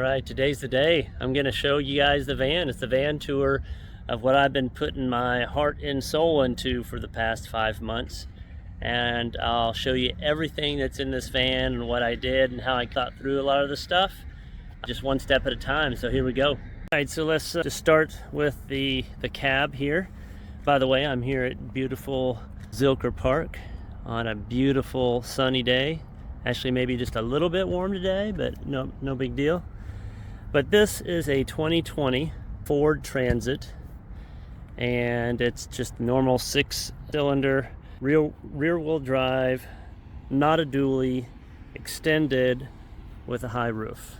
All right, today's the day. I'm gonna show you guys the van. It's the van tour of what I've been putting my heart and soul into for the past 5 months. And I'll show you everything that's in this van and what I did and how I got through a lot of the stuff, just one step at a time. So here we go. All right, so let's just start with the cab here. By the way, I'm here at beautiful Zilker Park on a beautiful sunny day. Actually, maybe just a little bit warm today, but no big deal. But this is a 2020 Ford Transit, and it's just normal 6-cylinder rear-wheel drive, not a dually, extended with a high roof.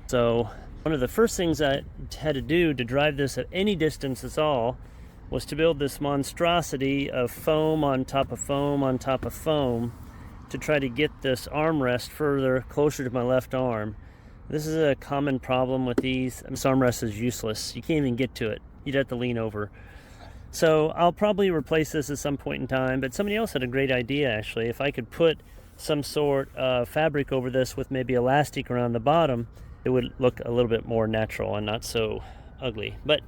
So one of the first things I had to do to drive this at any distance at all was to build this monstrosity of foam on top of foam on top of foam to try to get this armrest further closer to my left arm. This is a common problem with these. This armrest is useless. You can't even get to it. You'd have to lean over. So I'll probably replace this at some point in time, but somebody else had a great idea actually. If I could put some sort of fabric over this with maybe elastic around the bottom, it would look a little bit more natural and not so ugly. But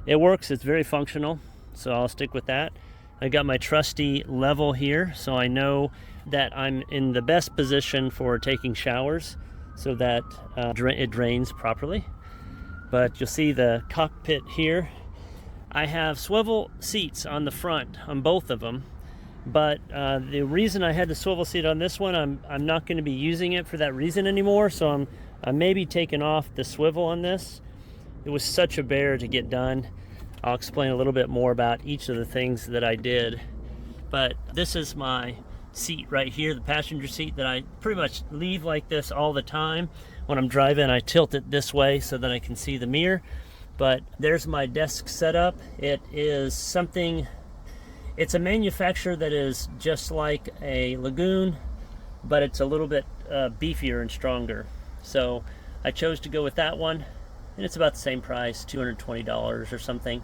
it works, it's very functional, so I'll stick with that. I got my trusty level here, so I know that I'm in the best position for taking showers so that it drains properly. But you'll see the cockpit here. I have swivel seats on the front on both of them, but the reason I had the swivel seat on this one, I'm not going to be using it for that reason anymore, so I'm maybe taking off the swivel on this. It was such a bear to get done. I'll explain a little bit more about each of the things that I did. But this is my seat right here, the passenger seat that I pretty much leave like this all the time. When I'm driving, I tilt it this way so that I can see the mirror. But there's my desk setup. It is something, it's a manufacturer that is just like a Lagoon, but it's a little bit beefier and stronger. So I chose to go with that one, and it's about the same price, $220 or something.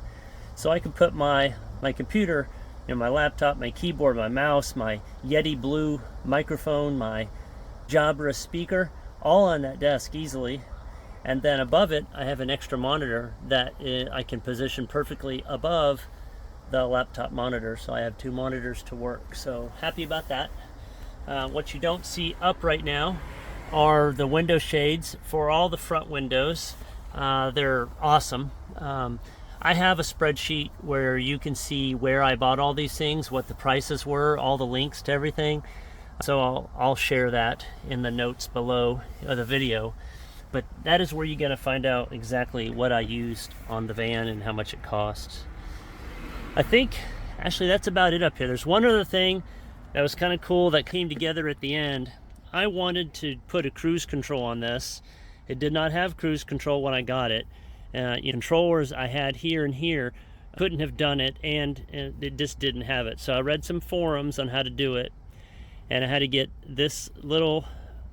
So I can put my computer, my laptop, my keyboard, my mouse, my Yeti Blue microphone, my Jabra speaker, all on that desk easily. And then above it, I have an extra monitor that I can position perfectly above the laptop monitor. So I have 2 monitors to work. So happy about that. What you don't see up right now are the window shades for all the front windows. They're awesome. I have a spreadsheet where you can see where I bought all these things, what the prices were, all the links to everything. So I'll share that in the notes below the video. But that is where you're going to find out exactly what I used on the van and how much it costs. I think actually that's about it up here. There's one other thing that was kind of cool that came together at the end. I wanted to put a cruise control on this. It did not have cruise control when I got it. Controllers I had here and here couldn't have done it, and it just didn't have it. So I read some forums on how to do it, and I had to get this little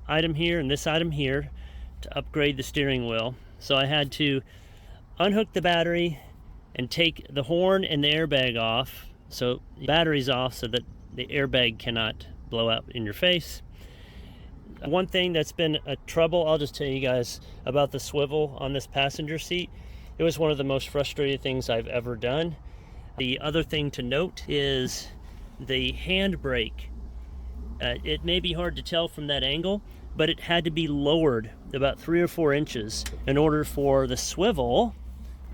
item here and this item here to upgrade the steering wheel. So I had to unhook the battery and take the horn and the airbag off, so the battery's off so that the airbag cannot blow up in your face. One thing that's been a trouble, I'll just tell you guys about the swivel on this passenger seat. It was one of the most frustrating things I've ever done. The other thing to note is the handbrake. It may be hard to tell from that angle, but it had to be lowered about 3 or 4 inches in order for the swivel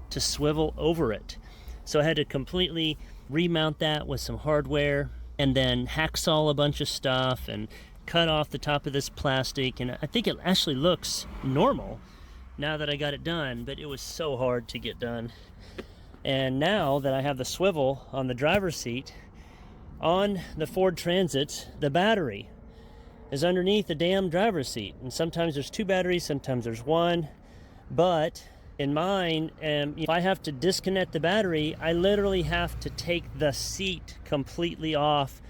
to swivel over it. So I had to completely remount that with some hardware and then hacksaw a bunch of stuff and cut off the top of this plastic, and I think it actually looks normal now that I got it done, but it was so hard to get done. And now that I have the swivel on the driver's seat, on the Ford Transit, the battery is underneath the damn driver's seat. And sometimes there's 2 batteries, sometimes there's 1. But in mine, if I have to disconnect the battery, I literally have to take the seat completely off,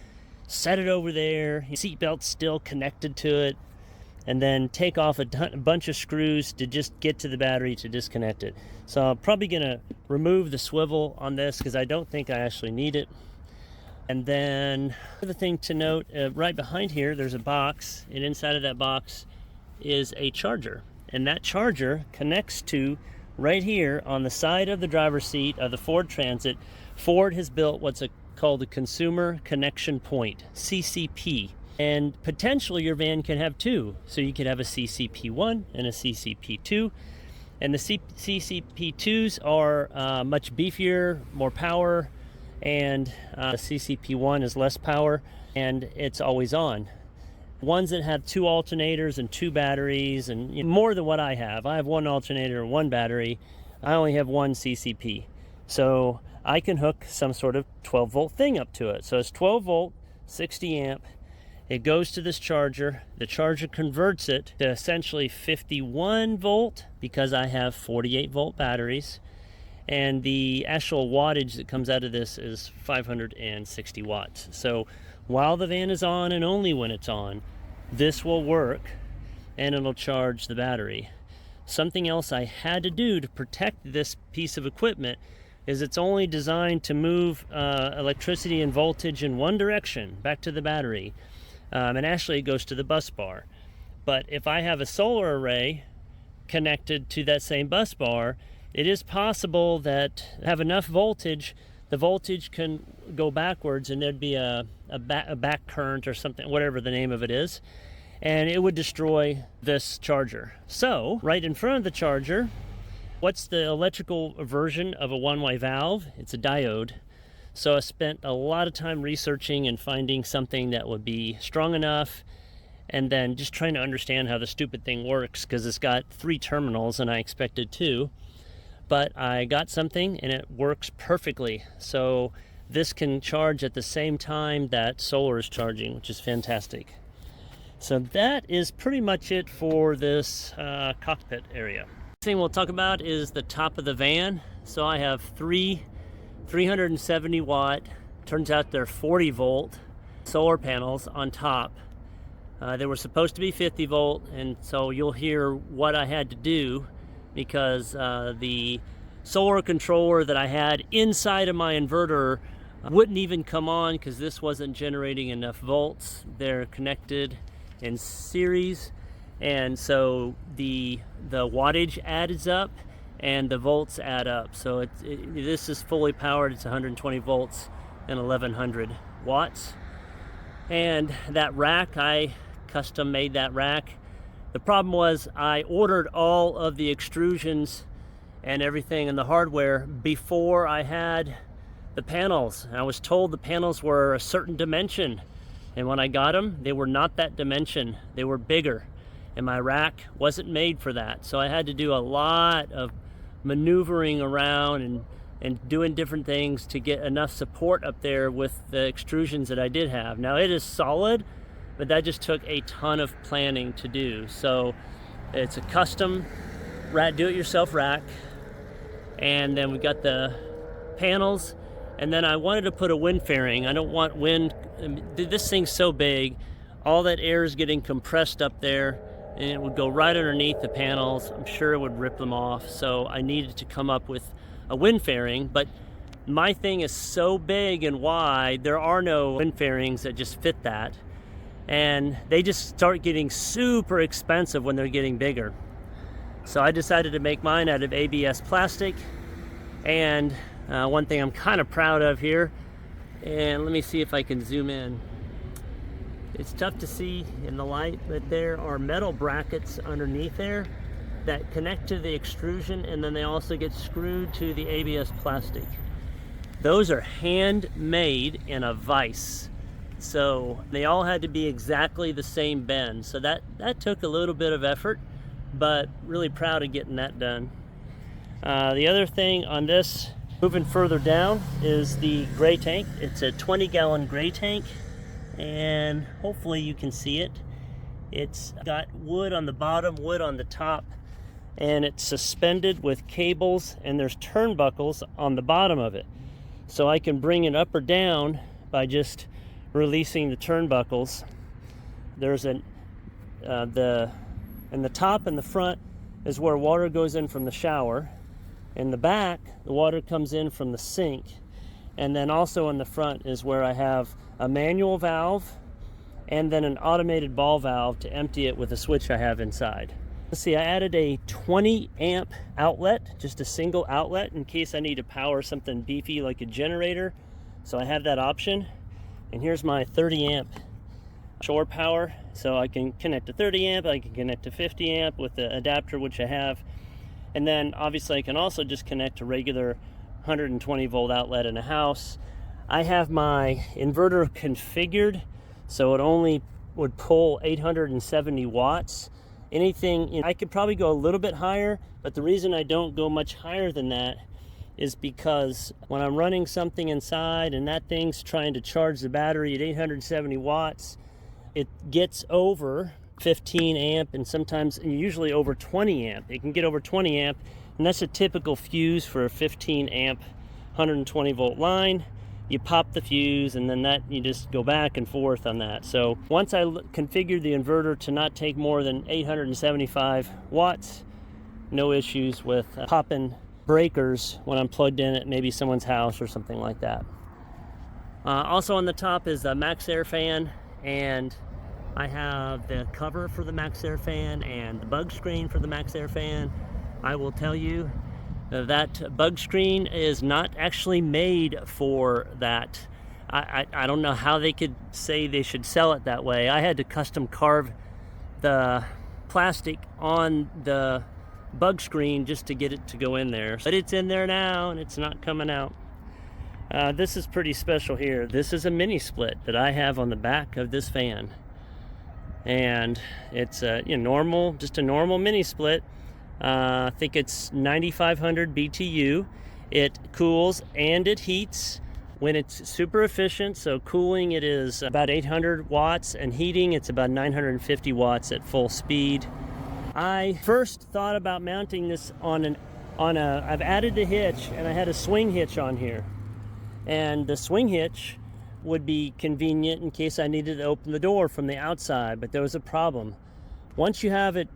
set it over there, seatbelt's still connected to it, and then take off a bunch of screws to just get to the battery to disconnect it. So I'm probably going to remove the swivel on this because I don't think I actually need it. And then another thing to note, right behind here there's a box, and inside of that box is a charger. and that charger connects to right here on the side of the driver's seat of the Ford Transit. Ford has built what's called a Consumer Connection Point, CCP. And potentially your van can have two. So you could have a CCP1 and a CCP2. And the CCP2s are much beefier, more power, and the CCP1 is less power, and it's always on. Ones that have two alternators and two batteries, and more than what I have. I have one alternator and one battery. I only have one CCP. So I can hook some sort of 12 volt thing up to it. So it's 12 volt, 60 amp. It goes to this charger. The charger converts it to essentially 51 volt because I have 48 volt batteries. And the actual wattage that comes out of this is 560 watts. So while the van is on and only when it's on, this will work and it'll charge the battery. Something else I had to do to protect this piece of equipment is it's only designed to move electricity and voltage in one direction, back to the battery. And actually it goes to the bus bar. But if I have a solar array connected to that same bus bar, it is possible that have enough voltage, the voltage can go backwards and there'd be a back current or something, whatever the name of it is, and it would destroy this charger. So right in front of the charger, what's the electrical version of a one-way valve? It's a diode. So I spent a lot of time researching and finding something that would be strong enough, and then just trying to understand how the stupid thing works, because it's got 3 terminals and I expected 2. But I got something and it works perfectly. So this can charge at the same time that solar is charging, which is fantastic. So that is pretty much it for this cockpit area. Next thing we'll talk about is the top of the van. So I have 370 watt, turns out they're 40 volt solar panels on top. They were supposed to be 50 volt, and so you'll hear what I had to do because the solar controller that I had inside of my inverter wouldn't even come on because this wasn't generating enough volts. They're connected in series, and so the wattage adds up and the volts add up. So this is fully powered. It's 120 volts and 1100 watts. And that rack, I custom made that rack. The problem was I ordered all of the extrusions and everything and the hardware before I had the panels. I was told the panels were a certain dimension, and when I got them, they were not that dimension. They were bigger, and my rack wasn't made for that. So I had to do a lot of maneuvering around and doing different things to get enough support up there with the extrusions that I did have. Now it is solid, but that just took a ton of planning to do. So it's a custom do-it-yourself rack, and then we got the panels, and then I wanted to put a wind fairing. I don't want wind. This thing's so big, all that air is getting compressed up there, and it would go right underneath the panels. I'm sure it would rip them off. So I needed to come up with a wind fairing, but my thing is so big and wide, there are no wind fairings that just fit that. And they just start getting super expensive when they're getting bigger. So I decided to make mine out of ABS plastic. And one thing I'm kind of proud of here, and let me see if I can zoom in. It's tough to see in the light, but there are metal brackets underneath there that connect to the extrusion, and then they also get screwed to the ABS plastic. Those are handmade in a vise. So they all had to be exactly the same bend. So that took a little bit of effort, but really proud of getting that done. The other thing on this, moving further down, is the gray tank. It's a 20-gallon gray tank, and hopefully you can see it. It's got wood on the bottom, wood on the top, and it's suspended with cables, and there's turnbuckles on the bottom of it. So I can bring it up or down by just releasing the turnbuckles. There's in the top and the front is where water goes in from the shower. In the back, the water comes in from the sink. And then also in the front is where I have a manual valve and then an automated ball valve to empty it with a switch I have inside. Let's see, I added a 20 amp outlet, just a single outlet in case I need to power something beefy like a generator. So I have that option. And here's my 30 amp shore power. So I can connect to 30 amp, I can connect to 50 amp with the adapter, which I have. And then obviously I can also just connect to regular 120 volt outlet in a house. I have my inverter configured so it only would pull 870 watts. Anything, I could probably go a little bit higher, but the reason I don't go much higher than that is because when I'm running something inside and that thing's trying to charge the battery at 870 watts, it gets over 15 amp and sometimes and usually over 20 amp. It can get over 20 amp, and that's a typical fuse for a 15 amp 120 volt line. You pop the fuse and then that you just go back and forth on that. So once I configured the inverter to not take more than 875 watts, no issues with popping breakers when I'm plugged in at maybe someone's house or something like that. Also on the top is the Max Air fan, and I have the cover for the Max Air fan and the bug screen for the Max Air fan. I will tell you that bug screen is not actually made for that. I don't know how they could say they should sell it that way. I had to custom carve the plastic on the bug screen just to get it to go in there. But it's in there now and it's not coming out. This is pretty special here. This is a mini split that I have on the back of this van. And it's a normal, just a normal mini split. I think it's 9,500 BTU. It cools and it heats when it's super efficient. So cooling, it is about 800 watts, and heating, it's about 950 watts at full speed. I first thought about mounting this I've added the hitch, and I had a swing hitch on here. And the swing hitch would be convenient in case I needed to open the door from the outside, but there was a problem. Once you have it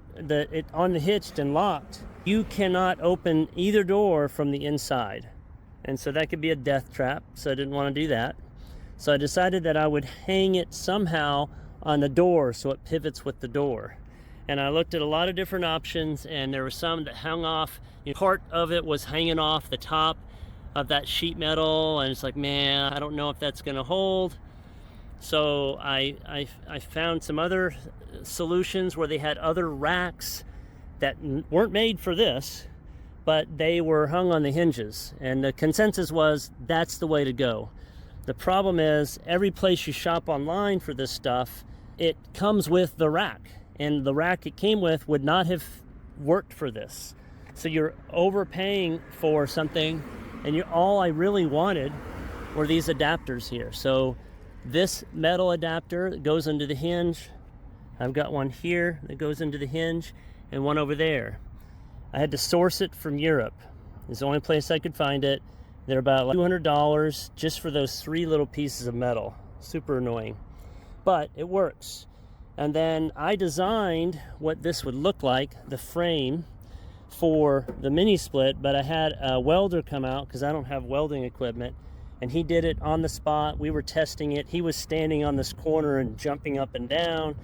on the hitched and locked, you cannot open either door from the inside. And so that could be a death trap, so I didn't want to do that. So I decided that I would hang it somehow on the door so it pivots with the door. And I looked at a lot of different options, and there were some that hung off. Part of it was hanging off the top of that sheet metal, and it's like, man, I don't know if that's going to hold. So I found some other solutions where they had other racks that weren't made for this, but they were hung on the hinges. And the consensus was that's the way to go. The problem is every place you shop online for this stuff, it comes with the rack. And the rack it came with would not have worked for this. So you're overpaying for something, and all I really wanted were these adapters here. So this metal adapter that goes into the hinge, I've got one here that goes into the hinge and one over there. I had to source it from Europe. It's the only place I could find it. They're about like $200 just for those 3 little pieces of metal. Super annoying, but it works. And then I designed what this would look like, the frame for the mini split, but I had a welder come out because I don't have welding equipment, and he did it on the spot. We were testing it. He was standing on this corner and jumping up and down.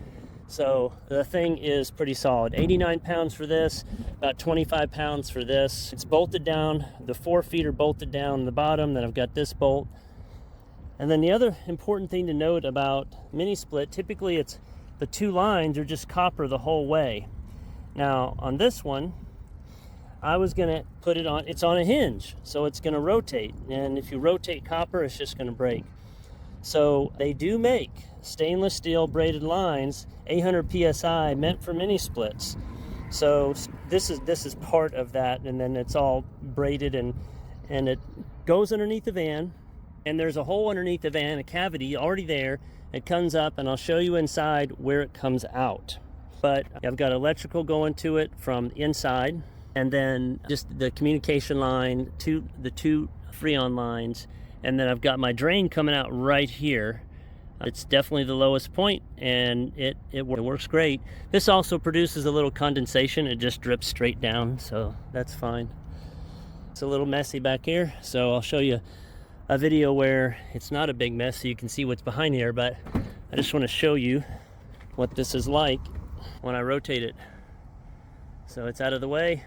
So the thing is pretty solid. 89 pounds for this, about 25 pounds for this. It's bolted down. The 4 feet are bolted down the bottom. Then I've got this bolt. And then the other important thing to note about mini split, typically it's the 2 lines are just copper the whole way. Now on this one, I was gonna put it on, it's on a hinge, so it's gonna rotate. And if you rotate copper, it's just gonna break. So they do make stainless steel braided lines, 800 PSI, meant for mini splits. So this is part of that, and then it's all braided and it goes underneath the van, and there's a hole underneath the van, a cavity already there. It comes up, and I'll show you inside where it comes out. But I've got electrical going to it from inside, and then just the communication line to the 2 Freon lines, and then I've got my drain coming out right here. It's definitely the lowest point, and it works great. This also produces a little condensation. It just drips straight down, so that's fine. It's a little messy back here, so I'll show you a video where it's not a big mess so you can see what's behind here, but I just want to show you what this is like when I rotate it. So it's out of the way.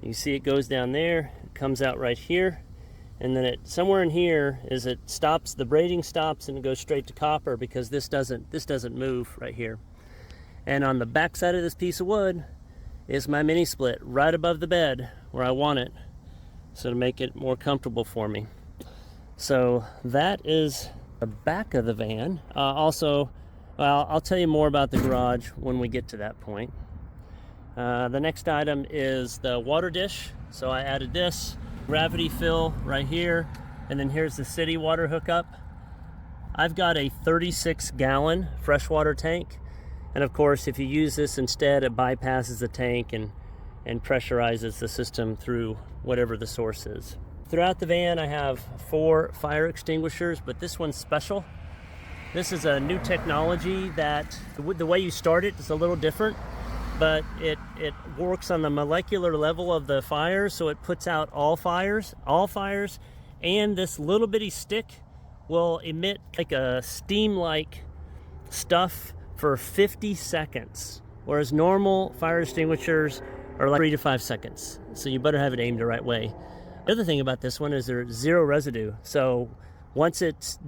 You see it goes down there, it comes out right here, and then it somewhere in here is it stops, the braiding stops, and it goes straight to copper because this doesn't move right here. And on the back side of this piece of wood is my mini split right above the bed where I want it, so to make it more comfortable for me. So that is the back of the van. Also, well, I'll tell you more about the garage when we get to that point. The next item is the water dish. So I added this gravity fill right here, and then here's the city water hookup. I've got a 36-gallon freshwater tank, and of course if you use this instead, it bypasses the tank and pressurizes the system through whatever the source is. Throughout the van I have 4 fire extinguishers, but this one's special. This is a new technology that the way you start it is a little different, but it works on the molecular level of the fire, so it puts out all fires, and this little bitty stick will emit like a steam-like stuff for 50 seconds, whereas normal fire extinguishers are like 3 to 5 seconds. So you better have it aimed the right way. The other thing about this one is there's 0 residue. So once it's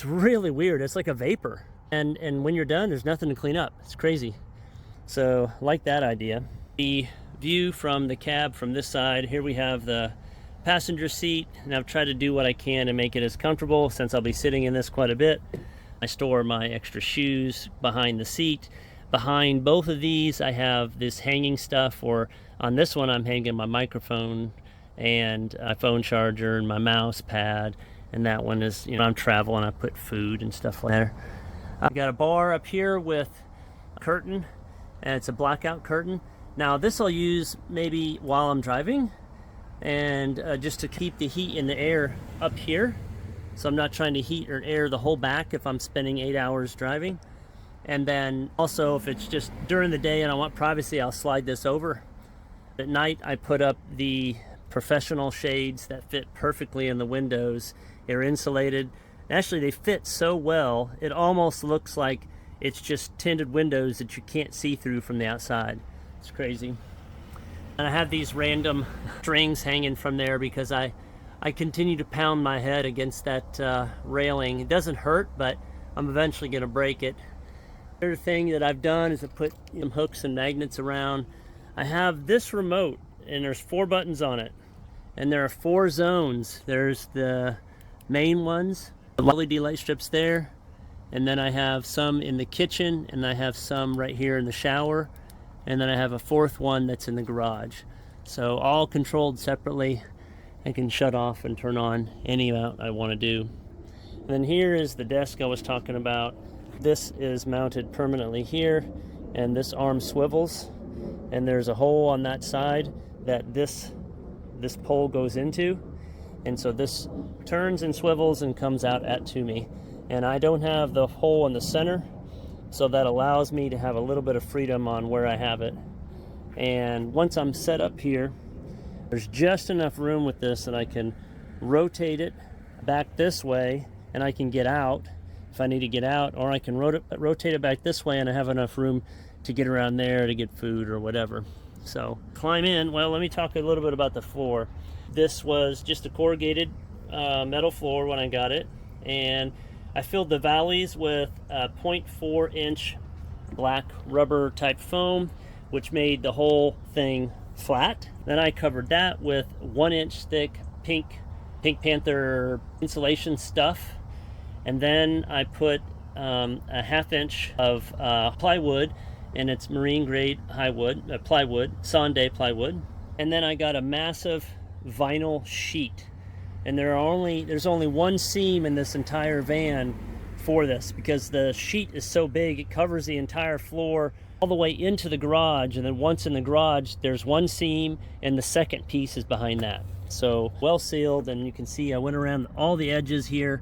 really weird. It's like a vapor. And when you're done, there's nothing to clean up. It's crazy. So like that idea. The view from the cab from this side, here we have the passenger seat, and I've tried to do what I can to make it as comfortable since I'll be sitting in this quite a bit. I store my extra shoes behind the seat. Behind both of these I have this hanging stuff, or on this one I'm hanging my microphone and a phone charger and my mouse pad, and that one is, you know, I'm traveling, I put food and stuff like that. I've got a bar up here with a curtain, and it's a blackout curtain. Now this I'll use maybe while I'm driving, and just to keep the heat in the air up here, so I'm not trying to heat or air the whole back if I'm spending 8 hours driving. And then also if it's just during the day and I want privacy, I'll slide this over. At night I put up the professional shades that fit perfectly in the windows. They're insulated. Actually they fit so well it almost looks like it's just tinted windows that you can't see through from the outside. It's crazy. And I have these random strings hanging from there because I continue to pound my head against that railing. It doesn't hurt, but I'm eventually going to break it. The other thing that I've done is I put some hooks and magnets around. I have this remote, and there's 4 buttons on it, and there are 4 zones. There's the main ones, the LED light strips there, and then I have some in the kitchen, and I have some right here in the shower, and then I have a 4th one that's in the garage. So all controlled separately. I can shut off and turn on any amount I want to do. And then here is the desk I was talking about. This is mounted permanently here, and this arm swivels, and there's a hole on that side that this pole goes into, and so this turns and swivels and comes out to me. And I don't have the hole in the center, so that allows me to have a little bit of freedom on where I have it. And once I'm set up here, there's just enough room with this that I can rotate it back this way, and I can get out if I need to get out, or I can rotate it back this way and I have enough room to get around there to get food or whatever. So climb in. Well, let me talk a little bit about the floor. This was just a corrugated metal floor when I got it, and I filled the valleys with 0.4 inch black rubber type foam, which made the whole thing flat. Then I covered that with 1 inch thick Pink Panther insulation stuff, and then I put a 1/2 inch of plywood, and it's marine grade plywood, Sonde plywood. And then I got a massive vinyl sheet, and there's only 1 seam in this entire van for this, because the sheet is so big it covers the entire floor all the way into the garage, and then once in the garage there's 1 seam and the second piece is behind that. So well sealed, and you can see I went around all the edges here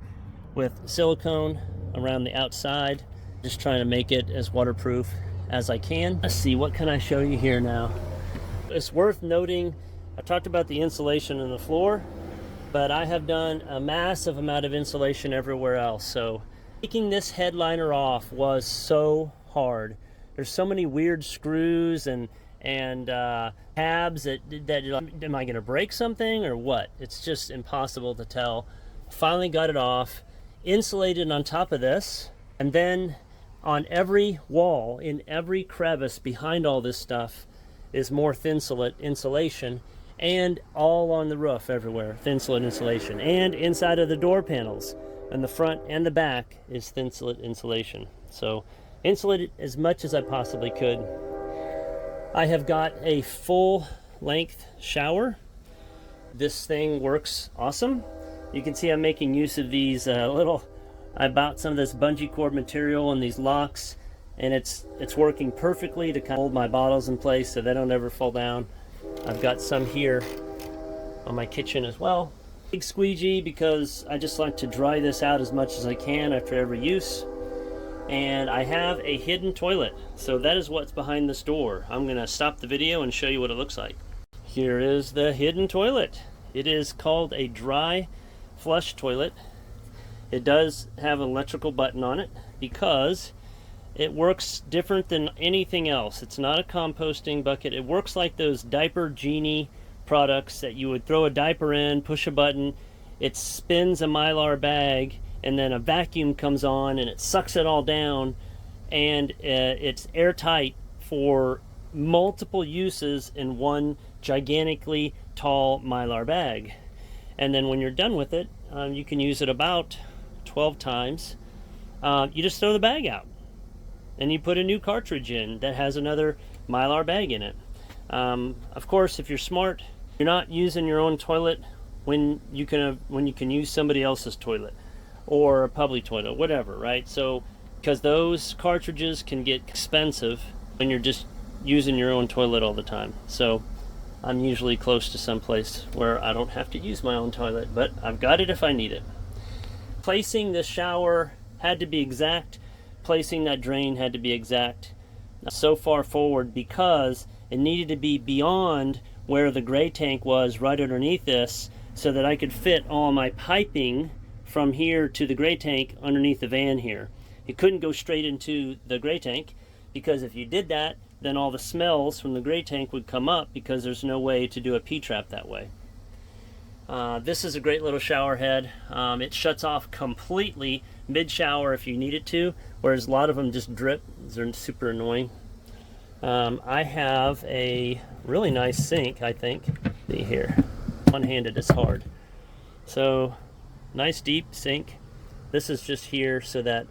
with silicone around the outside, just trying to make it as waterproof as I can. Let's see, what can I show you here now? It's worth noting, I talked about the insulation in the floor, but I have done a massive amount of insulation everywhere else. So taking this headliner off was so hard. there's so many weird screws and tabs that am I going to break something or what? It's just impossible to tell. Finally got it off, insulated on top of this, and then on every wall, in every crevice behind all this stuff is more thin-slit insulation, and all on the roof everywhere, thin-slit insulation, and inside of the door panels, and the front and the back is thin-slit insulation. So insulated as much as I possibly could. I have got a full-length shower. This thing works awesome. You can see I'm making use of these I bought some of this bungee cord material and these locks, and it's working perfectly to kind of hold my bottles in place so they don't ever fall down. I've got some here on my kitchen as well. Big squeegee because I just like to dry this out as much as I can after every use. And I have a hidden toilet. So that is what's behind this door. I'm gonna stop the video and show you what it looks like. Here is the hidden toilet. It is called a dry flush toilet. It does have an electrical button on it because it works different than anything else. It's not a composting bucket. It works like those Diaper Genie products that you would throw a diaper in, push a button, it spins a Mylar bag, and then a vacuum comes on and it sucks it all down, and it's airtight for multiple uses in one gigantically tall Mylar bag. And then when you're done with it, you can use it about 12 times. You just throw the bag out and you put a new cartridge in that has another Mylar bag in it. Of course, if you're smart, you're not using your own toilet when you can use somebody else's toilet or a public toilet, whatever, right? So because those cartridges can get expensive when you're just using your own toilet all the time. So I'm usually close to some place where I don't have to use my own toilet, but I've got it if I need it. Placing the shower had to be exact. Placing that drain had to be exact. So far forward because it needed to be beyond where the gray tank was, right underneath this, so that I could fit all my piping from here to the gray tank underneath the van here. It couldn't go straight into the gray tank because if you did that, then all the smells from the gray tank would come up because there's no way to do a P-trap that way. This is a great little shower head. It shuts off completely mid-shower if you need it to, whereas a lot of them just drip. They're super annoying. I have a really nice sink, I think. See here, one-handed is hard. So, nice deep sink. This is just here so that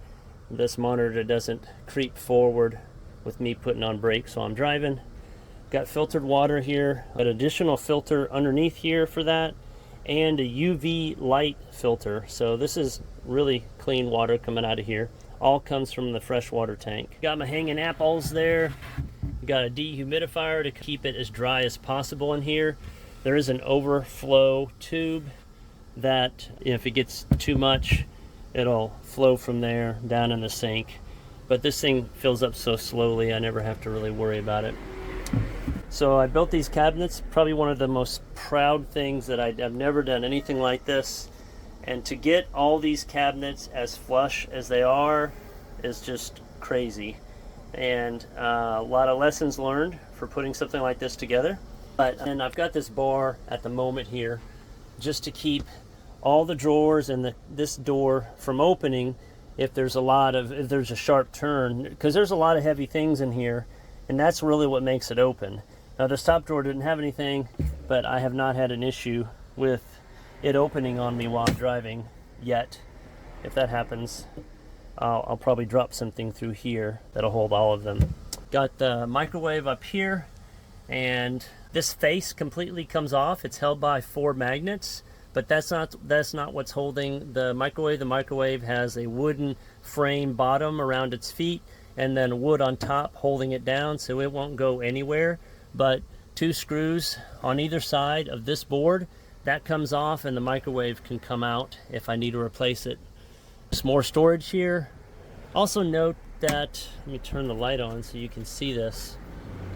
this monitor doesn't creep forward with me putting on brakes while I'm driving. Got filtered water here, an additional filter underneath here for that, and a UV light filter. So this is really clean water coming out of here. All comes from the freshwater tank. Got my hanging apples there. Got a dehumidifier to keep it as dry as possible in here. There is an overflow tube that if it gets too much, it'll flow from there down in the sink. But this thing fills up so slowly, I never have to really worry about it. So I built these cabinets, probably one of the most proud things that I've never done anything like this. And to get all these cabinets as flush as they are is just crazy. And a lot of lessons learned for putting something like this together. And I've got this bar at the moment here just to keep all the drawers and this door from opening if there's a sharp turn, because there's a lot of heavy things in here, and that's really what makes it open. Now this top drawer didn't have anything, but I have not had an issue with it opening on me while I'm driving yet. If that happens, I'll probably drop something through here that'll hold all of them. Got the microwave up here, and this face completely comes off. It's held by 4 magnets, but that's not what's holding the microwave. The microwave has a wooden frame bottom around its feet and then wood on top holding it down so it won't go anywhere. But 2 screws on either side of this board, that comes off and the microwave can come out if I need to replace it. Some more storage here. Also note that, let me turn the light on so you can see this.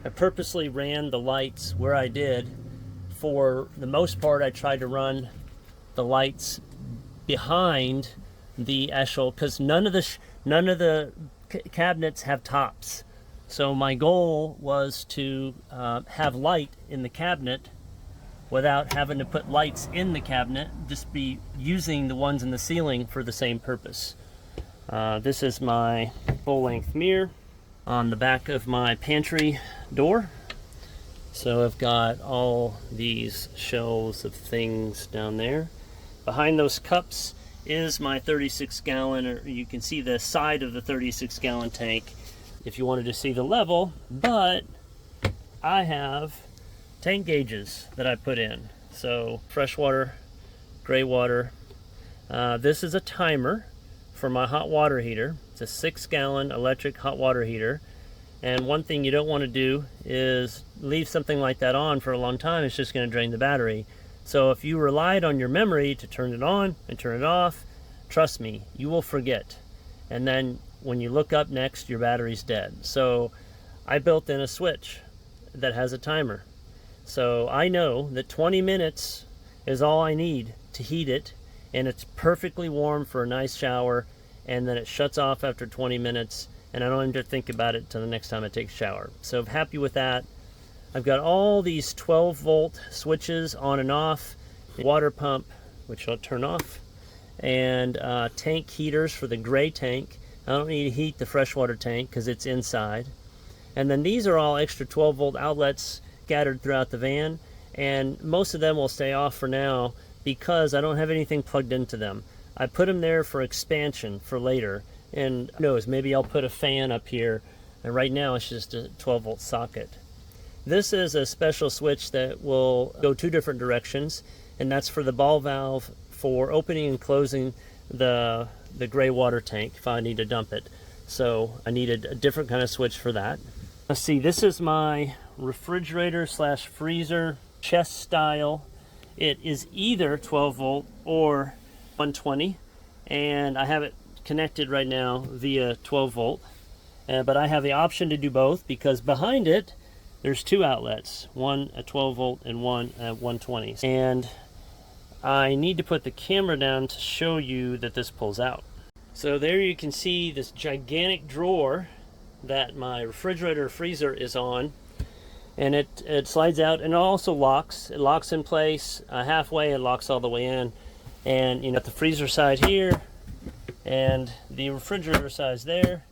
I purposely ran the lights where I did. For the most part, I tried to run the lights behind the actual, because none of the cabinets have tops. So my goal was to have light in the cabinet without having to put lights in the cabinet, just be using the ones in the ceiling for the same purpose. This is my full-length mirror on the back of my pantry door. So I've got all these shelves of things down there. Behind those cups is my 36-gallon, or you can see the side of the 36-gallon tank if you wanted to see the level, but I have tank gauges that I put in. So freshwater, gray water. This is a timer for my hot water heater. It's a 6-gallon electric hot water heater. And one thing you don't want to do is leave something like that on for a long time. It's just going to drain the battery. So if you relied on your memory to turn it on and turn it off, trust me, you will forget. And then when you look up next, your battery's dead. So I built in a switch that has a timer. So I know that 20 minutes is all I need to heat it, and it's perfectly warm for a nice shower, and then it shuts off after 20 minutes, and I don't have to think about it until the next time I take a shower. So I'm happy with that. I've got all these 12-volt switches on and off, water pump, which I'll turn off, and tank heaters for the gray tank. I don't need to heat the freshwater tank because it's inside. And then these are all extra 12-volt outlets scattered throughout the van, and most of them will stay off for now because I don't have anything plugged into them. I put them there for expansion for later, and who knows, maybe I'll put a fan up here, and right now it's just a 12-volt socket. This is a special switch that will go 2 different directions, and that's for the ball valve for opening and closing the gray water tank if I need to dump it. So I needed a different kind of switch for that. Let's see, this is my refrigerator slash freezer chest style. It is either 12 volt or 120, and I have it connected right now via 12 volt, but I have the option to do both because behind it there's 2 outlets, one at 12 volt and one at 120. And I need to put the camera down to show you that this pulls out. So there you can see this gigantic drawer that my refrigerator freezer is on, and it slides out, and it also locks. It locks in place halfway, it locks all the way in, and you know, the freezer side here and the refrigerator size there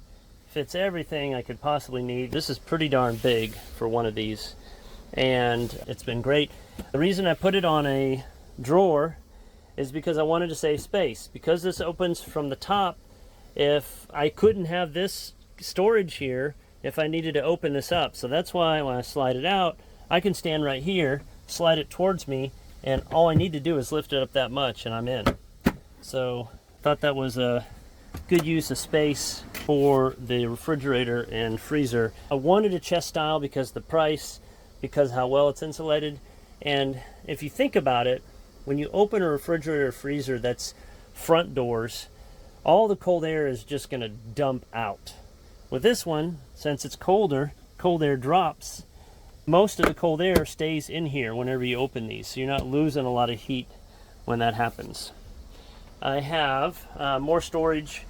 fits everything I could possibly need. This is pretty darn big for one of these, and it's been great. The reason I put it on a drawer is because I wanted to save space. Because this opens from the top, if I couldn't have this storage here if I needed to open this up. So that's why when I slide it out, I can stand right here, slide it towards me, and all I need to do is lift it up that much and I'm in. So I thought that was a good use of space for the refrigerator and freezer. I wanted a chest style because the price, because how well it's insulated. And if you think about it, when you open a refrigerator or freezer that's front doors, all the cold air is just going to dump out. With this one, since it's colder, cold air drops. Most of the cold air stays in here whenever you open these, so you're not losing a lot of heat when that happens. I have more storage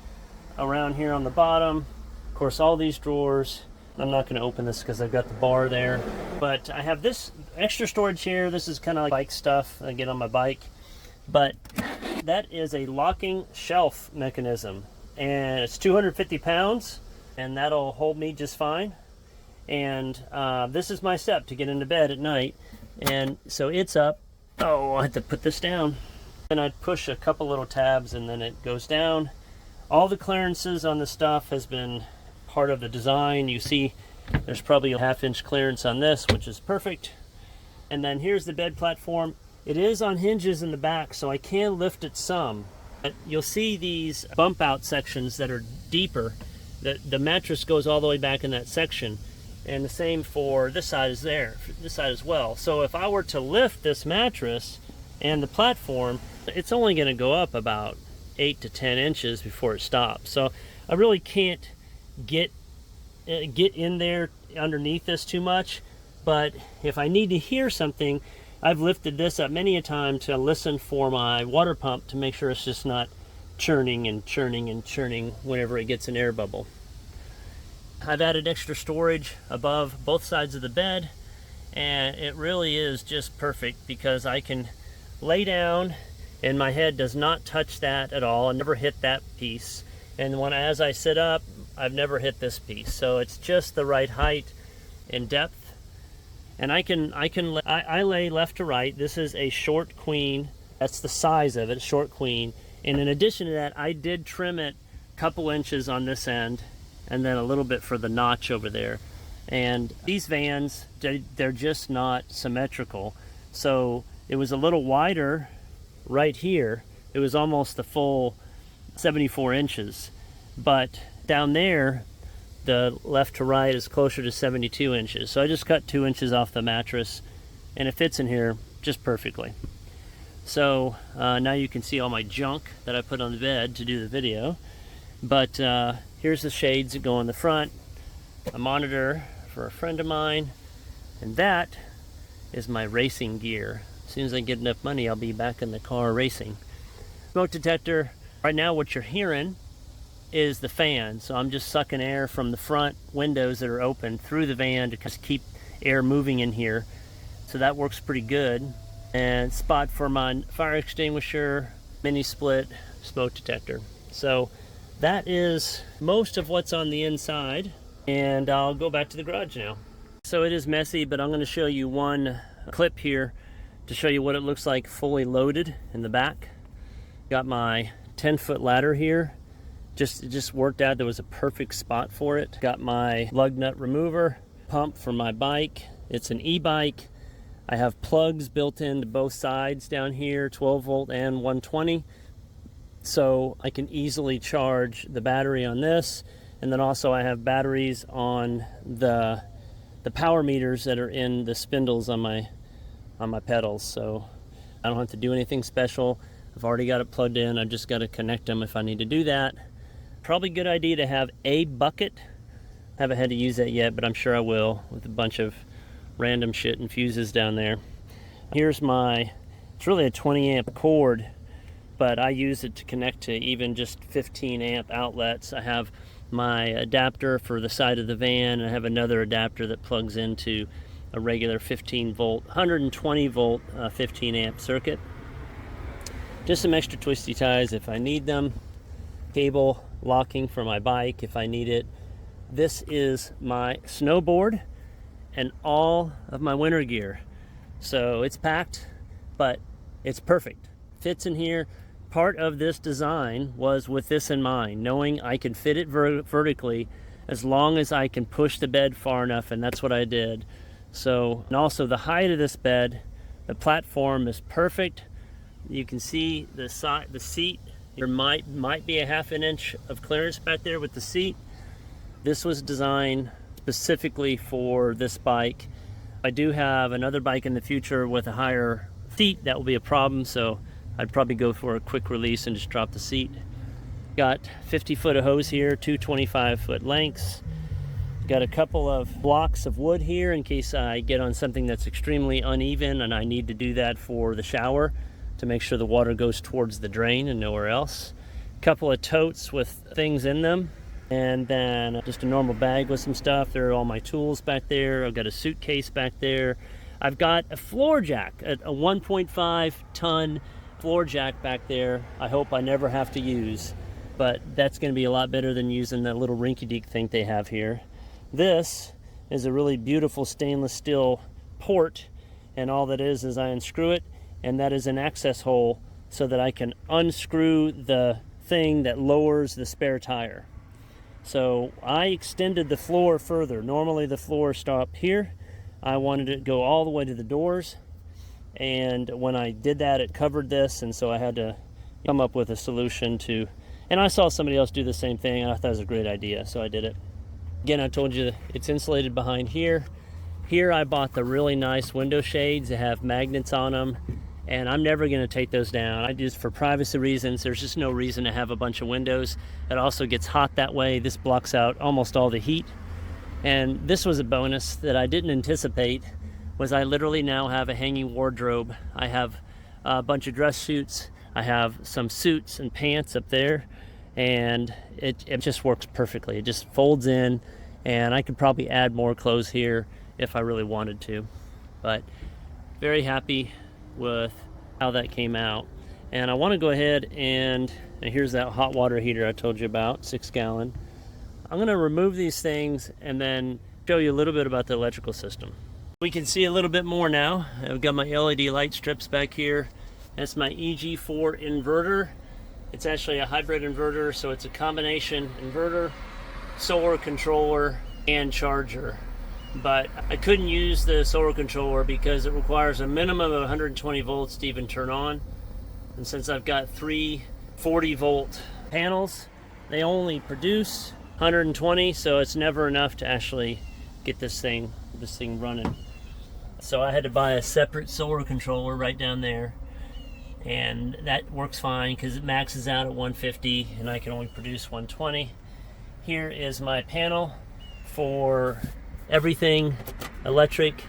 around here on the bottom. Of course, all these drawers. I'm not going to open this because I've got the bar there. But I have this extra storage here. This is kind of like bike stuff I get on my bike. But that is a locking shelf mechanism. And it's 250 pounds. And that'll hold me just fine. And this is my step to get into bed at night. And so it's up. Oh, I had to put this down. And I'd push a couple little tabs and then it goes down. All the clearances on the stuff has been part of the design. You see there's probably a 1/2-inch clearance on this, which is perfect. And then here's the bed platform. It is on hinges in the back, so I can lift it some. But you'll see these bump out sections that are deeper. The mattress goes all the way back in that section. And the same for this side is there, this side as well. So if I were to lift this mattress and the platform, it's only going to go up about 8 to 10 inches before it stops. So I really can't get in there underneath this too much, but if I need to hear something, I've lifted this up many a time to listen for my water pump to make sure it's just not churning and churning and churning whenever it gets an air bubble. I've added extra storage above both sides of the bed, and it really is just perfect because I can lay down and my head does not touch that at all. I never hit that piece. And as I sit up, I've never hit this piece. So it's just the right height and depth. And I lay left to right. This is a short queen. That's the size of it, short queen. And in addition to that, I did trim it a couple inches on this end and then a little bit for the notch over there. And these vans, they're just not symmetrical. So it was a little wider right here. It was almost the full 74 inches. But down there, the left to right is closer to 72 inches. So I just cut 2 inches off the mattress and it fits in here just perfectly. So now you can see all my junk that I put on the bed to do the video. But here's the shades that go on the front, a monitor for a friend of mine, and that is my racing gear. As soon as I get enough money, I'll be back in the car racing. Smoke detector. Right now what you're hearing is the fan. So I'm just sucking air from the front windows that are open through the van to just keep air moving in here. So that works pretty good. And spot for my fire extinguisher, mini split, smoke detector. So that is most of what's on the inside, and I'll go back to the garage now. So it is messy, but I'm going to show you one clip here to show you what it looks like fully loaded in the back. Got my 10-foot ladder here. It just worked out. There was a perfect spot for it. Got my lug nut remover, pump for my bike. It's an e-bike. I have plugs built into both sides down here, 12 volt and 120. So I can easily charge the battery on this. And then also I have batteries on the power meters that are in the spindles on my pedals. So I don't have to do anything special. I've already got it plugged in. I've just got to connect them if I need to do that. Probably a good idea to have a bucket. Haven't had to use that yet, but I'm sure I will with a bunch of random shit and fuses down there. Here's it's really a 20 amp cord, but I use it to connect to even just 15 amp outlets. I have my adapter for the side of the van, and I have another adapter that plugs into a regular 15 volt, 120 volt 15 amp circuit. Just some extra twisty ties if I need them. Cable locking for my bike if I need it. This is my snowboard and all of my winter gear. So it's packed, but it's perfect. Fits in here. Part of this design was with this in mind, knowing I can fit it vertically as long as I can push the bed far enough, and that's what I did. So, and also the height of this bed, the platform is perfect. You can see the seat. There might be a half an inch of clearance back there with the seat. This was designed specifically for this bike. I do have another bike in the future with a higher seat. That will be a problem, so I'd probably go for a quick release and just drop the seat. Got 50 foot of hose here, two 25 foot lengths. Got a couple of blocks of wood here in case I get on something that's extremely uneven and I need to do that for the shower to make sure the water goes towards the drain and nowhere else. Couple of totes with things in them. And then just a normal bag with some stuff. There are all my tools back there. I've got a suitcase back there. I've got a floor jack, a 1.5 ton floor jack back there. I hope I never have to use, but that's going to be a lot better than using that little rinky-dink thing they have here. This is a really beautiful stainless steel port, and all that is I unscrew it, and that is an access hole so that I can unscrew the thing that lowers the spare tire. So I extended the floor further. Normally the floor stopped here. I wanted it to go all the way to the doors, and when I did that it covered this, and so I had to come up with a solution to, and I saw somebody else do the same thing and I thought it was a great idea, so I did it. Again, I told you it's insulated behind here. Here I bought the really nice window shades that have magnets on them, and I'm never going to take those down. I just, for privacy reasons, there's just no reason to have a bunch of windows. It also gets hot that way. This blocks out almost all the heat. And this was a bonus that I didn't anticipate, was I literally now have a hanging wardrobe. I have a bunch of dress suits. I have some suits and pants up there, and it just works perfectly. It just folds in, and I could probably add more clothes here if I really wanted to. But very happy with how that came out. And I want to go ahead and here's that hot water heater I told you about, 6 gallon. I'm going to remove these things and then show you a little bit about the electrical system. We can see a little bit more now. I've got my LED light strips back here. That's my EG4 inverter. It's actually a hybrid inverter, so it's a combination inverter, solar controller, and charger. But I couldn't use the solar controller because it requires a minimum of 120 volts to even turn on. And since I've got 3 40-volt panels, they only produce 120, so it's never enough to actually get this thing running. So I had to buy a separate solar controller right down there, and that works fine because it maxes out at 150 and I can only produce 120. Here is my panel for everything electric.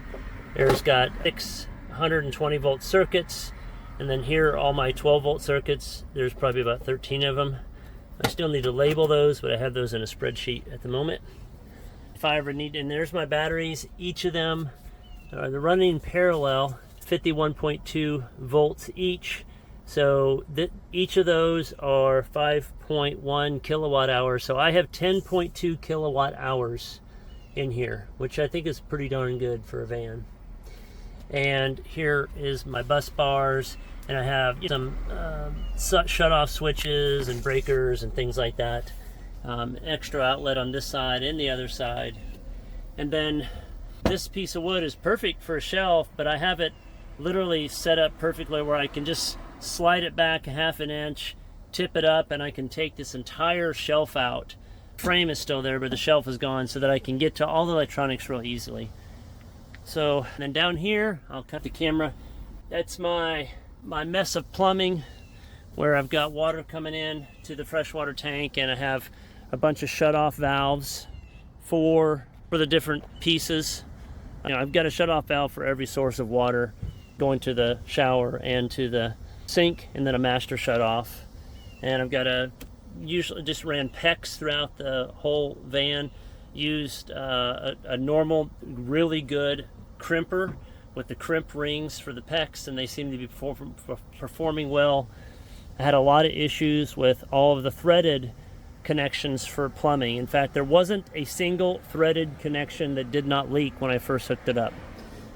There's got 6 120 volt circuits, and then here are all my 12 volt circuits. There's probably about 13 of them. I still need to label those, but I have those in a spreadsheet at the moment. If I ever need, and there's my batteries. Each of them they're running in parallel, 51.2 volts each. So each of those are 5.1 kilowatt hours. So I have 10.2 kilowatt hours in here, which I think is pretty darn good for a van. And here is my bus bars, and I have some shut-off switches and breakers and things like that. Extra outlet on this side and the other side. And then this piece of wood is perfect for a shelf, but I have it literally set up perfectly where I can just slide it back a half an inch, tip it up, and I can take this entire shelf out. Frame is still there, but the shelf is gone, so that I can get to all the electronics real easily. So then down here, I'll cut the camera. That's my mess of plumbing, where I've got water coming in to the freshwater tank, and I have a bunch of shut-off valves for the different pieces. I've got a shut-off valve for every source of water going to the shower and to the sink, and then a master shut-off. And I've got usually just ran PEX throughout the whole van. Used a normal, really good crimper with the crimp rings for the PEX, and they seem to be performing well. I had a lot of issues with all of the threaded connections for plumbing. In fact, there wasn't a single threaded connection that did not leak when I first hooked it up.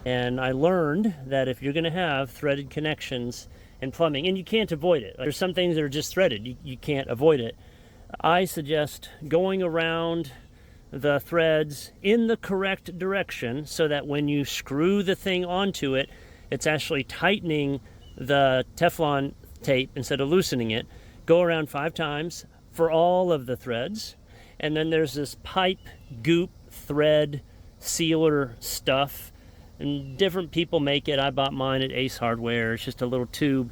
And I learned that if you're going to have threaded connections in plumbing, and you can't avoid it, there's some things that are just threaded, you can't avoid it. I suggest going around the threads in the correct direction so that when you screw the thing onto it, it's actually tightening the Teflon tape instead of loosening it. Go around 5 times for all of the threads, and then there's this pipe goop thread sealer stuff, and different people make it. I bought mine at Ace Hardware. It's just a little tube,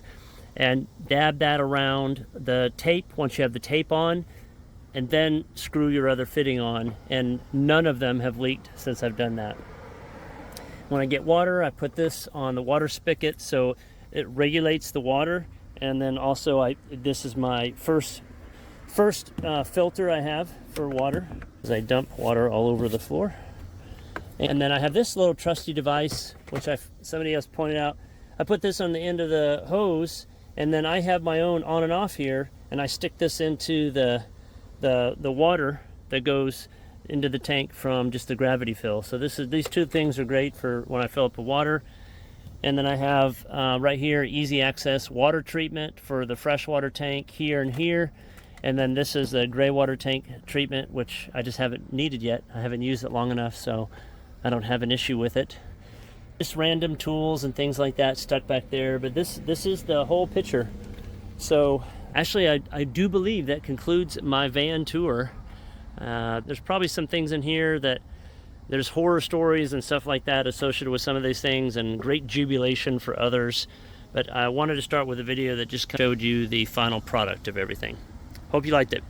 and dab that around the tape once you have the tape on, and then screw your other fitting on, and none of them have leaked since I've done that. When I get water, I put this on the water spigot so it regulates the water, and then also this is my first filter I have for water, as I dump water all over the floor. And then I have this little trusty device, which somebody else pointed out. I put this on the end of the hose, and then I have my own on and off here, and I stick this into the water that goes into the tank from just the gravity fill. So these two things are great for when I fill up with water. And then I have right here easy access water treatment for the freshwater tank here and here. And then this is the gray water tank treatment, which I just haven't needed yet. I haven't used it long enough, so I don't have an issue with it. Just random tools and things like that stuck back there, but this is the whole picture. So actually I do believe that concludes my van tour. There's probably some things in here that there's horror stories and stuff like that associated with some of these things, and great jubilation for others. But I wanted to start with a video that just showed you the final product of everything. Hope you liked it.